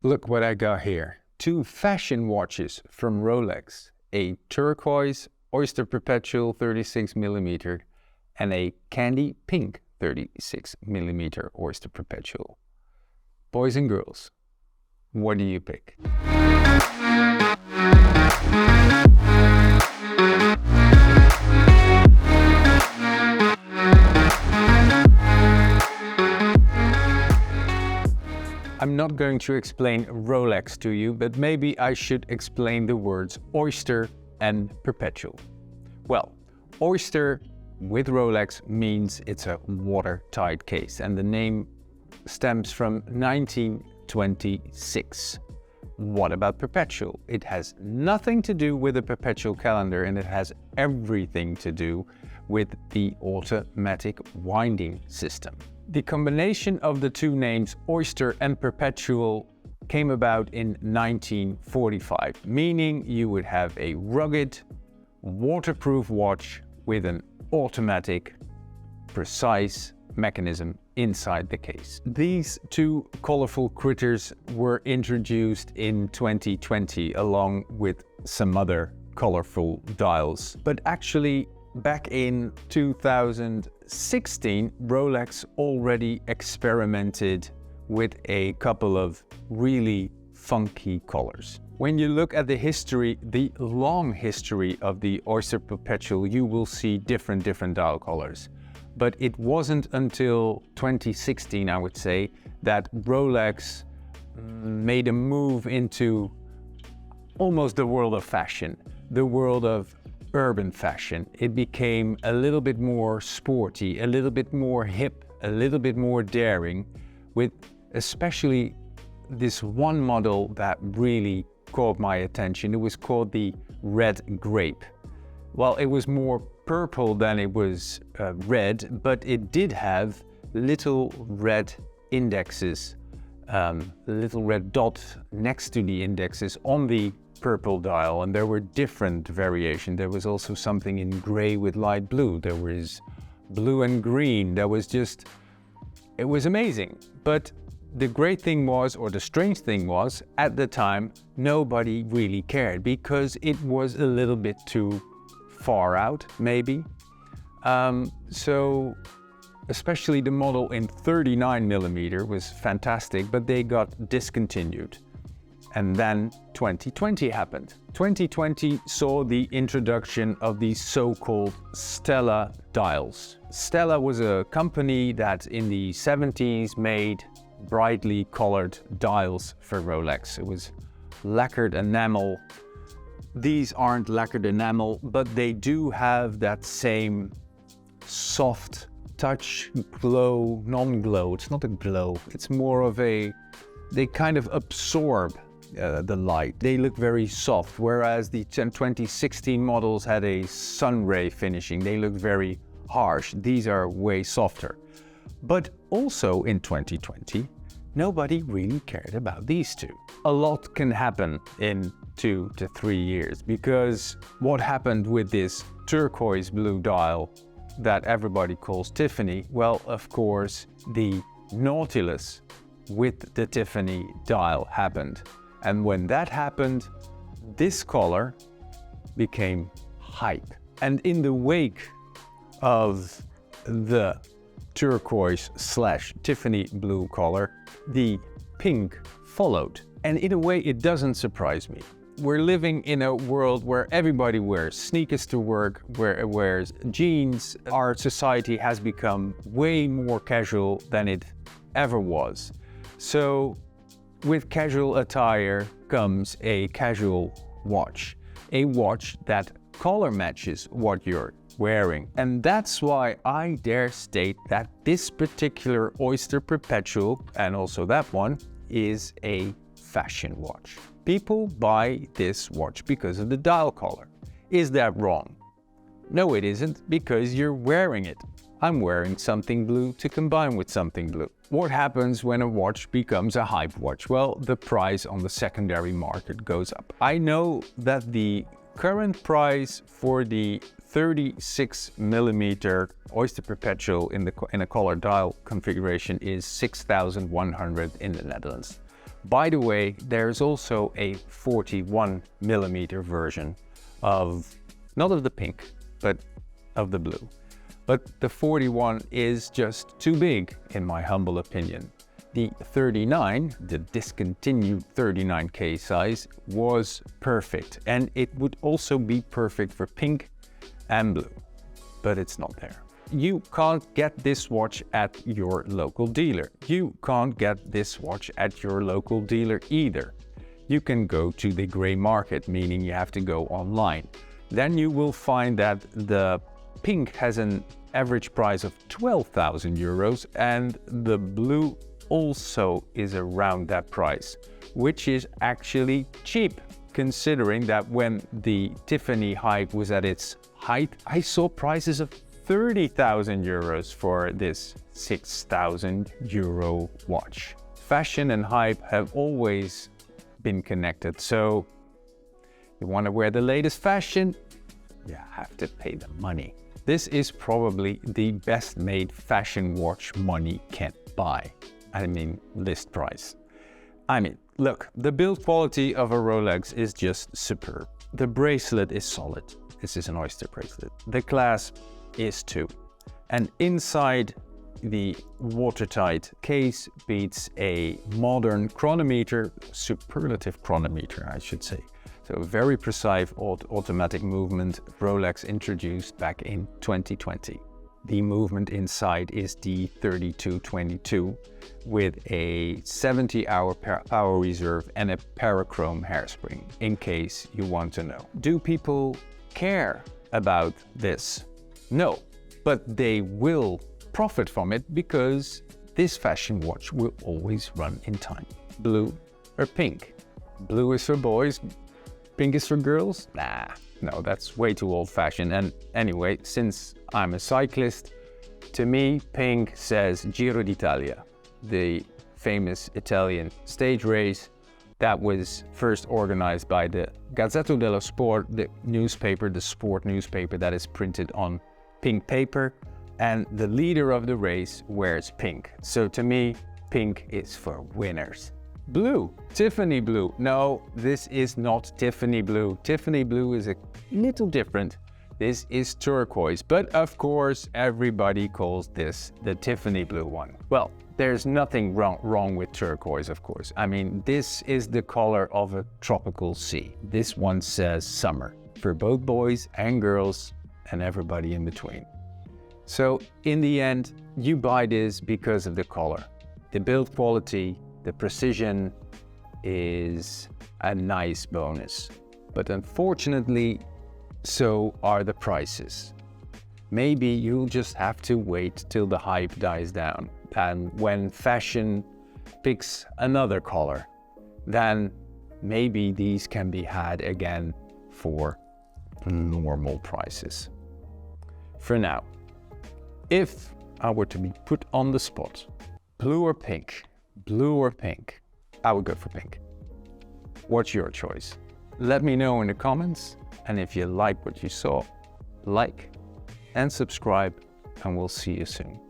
Look what I got here. Two fashion watches from Rolex. A turquoise Oyster Perpetual 36mm and a candy pink 36mm Oyster Perpetual. Boys and girls, what do you pick? I'm not going to explain Rolex to you, but maybe I should explain the words Oyster and Perpetual. Well, Oyster with Rolex means it's a watertight case, and the name stems from 1926. What about Perpetual? It has nothing to do with the perpetual calendar, and it has everything to do with the automatic winding system. The combination of the two names, Oyster and Perpetual, came about in 1945, meaning you would have a rugged, waterproof watch with an automatic, precise mechanism inside the case. These two colorful critters were introduced in 2020 along with some other colorful dials. But actually, back in 2016, Rolex already experimented with a couple of really funky colors. When you look at the history, the long history of the Oyster Perpetual, you will see different dial colors. But it wasn't until 2016, I would say, that Rolex made a move into almost the world of fashion, the world of urban fashion. It became a little bit more sporty, a little bit more hip, a little bit more daring, with especially this one model that really caught my attention. It was called the Red Grape. Well, it was more purple than it was red, but it did have little red indexes, little red dot next to the indexes on the purple dial, and there were different variations. There was also something in gray with light blue. There was blue and green. It was amazing. But the great thing was, or the strange thing was, at the time, nobody really cared because it was a little bit too far out, maybe. So especially the model in 39mm was fantastic, but they got discontinued. And then 2020 happened. 2020 saw the introduction of these so-called Stella dials. Stella was a company that in the 70s made brightly colored dials for Rolex. It was lacquered enamel. These aren't lacquered enamel, but they do have that same soft touch, glow, non-glow. It's not a glow. It's more of they kind of absorb the light. They look very soft, whereas the 2016 models had a sun ray finishing. They look very harsh. These are way softer. But also in 2020, nobody really cared about these two. A lot can happen in 2 to 3 years, because what happened with this turquoise blue dial that everybody calls Tiffany, well, of course, the Nautilus with the Tiffany dial happened. And when that happened, this color became hype. And in the wake of the turquoise / Tiffany blue color, the pink followed. And in a way, it doesn't surprise me. We're living in a world where everybody wears sneakers to work, where it wears jeans. Our society has become way more casual than it ever was. So with casual attire comes a casual watch. A watch that color matches what you're wearing. And that's why I dare state that this particular Oyster Perpetual, and also that one, is a fashion watch. People buy this watch because of the dial color. Is that wrong? No, it isn't, because you're wearing it. I'm wearing something blue to combine with something blue. What happens when a watch becomes a hype watch? Well, the price on the secondary market goes up. I know that the current price for the 36mm Oyster Perpetual in a color dial configuration is 6,100 in the Netherlands. By the way, there's also a 41mm version of, not of the pink, but of the blue. But the 41 is just too big, in my humble opinion. The 39, the discontinued 39K size, was perfect, and it would also be perfect for pink and blue, but it's not there. You can't get this watch at your local dealer. You can't get this watch at your local dealer either. You can go to the gray market, meaning you have to go online. Then you will find that the pink has an average price of 12,000 euros and the blue also is around that price, which is actually cheap, considering that when the Tiffany hype was at its height, I saw prices of 30,000 euros for this 6,000 euro watch. Fashion and hype have always been connected, so you want to wear the latest fashion, you have to pay the money. This is probably the best made fashion watch money can buy. I mean, list price. I mean, look, the build quality of a Rolex is just superb. The bracelet is solid. This is an Oyster bracelet. The clasp is too. And inside the watertight case beats a modern chronometer, superlative chronometer, I should say. So very precise automatic movement Rolex introduced back in 2020. The movement inside is the 3222 with a 70-hour power reserve and a parachrome hairspring, in case you want to know. Do people care about this? No, but they will profit from it because this fashion watch will always run in time. Blue or pink? Blue is for boys, pink is for girls? Nah, no, that's way too old-fashioned. And anyway, since I'm a cyclist, to me, pink says Giro d'Italia, the famous Italian stage race that was first organized by the Gazzetta dello Sport, the newspaper, the sport newspaper that is printed on pink paper, and the leader of the race wears pink. So to me, pink is for winners. Blue, Tiffany blue. No, this is not Tiffany blue. Tiffany blue is a little different. This is turquoise, but of course everybody calls this the Tiffany blue one. Well, there's nothing wrong with turquoise, of course. I mean, this is the color of a tropical sea. This one says summer for both boys and girls and everybody in between. So in the end, you buy this because of the color. The build quality, the precision is a nice bonus, but unfortunately, so are the prices. Maybe you'll just have to wait till the hype dies down, and when fashion picks another color, then maybe these can be had again for normal prices. For now, if I were to be put on the spot, blue or pink, I would go for pink. What's your choice? Let me know in the comments, and if you like what you saw, like and subscribe, and we'll see you soon.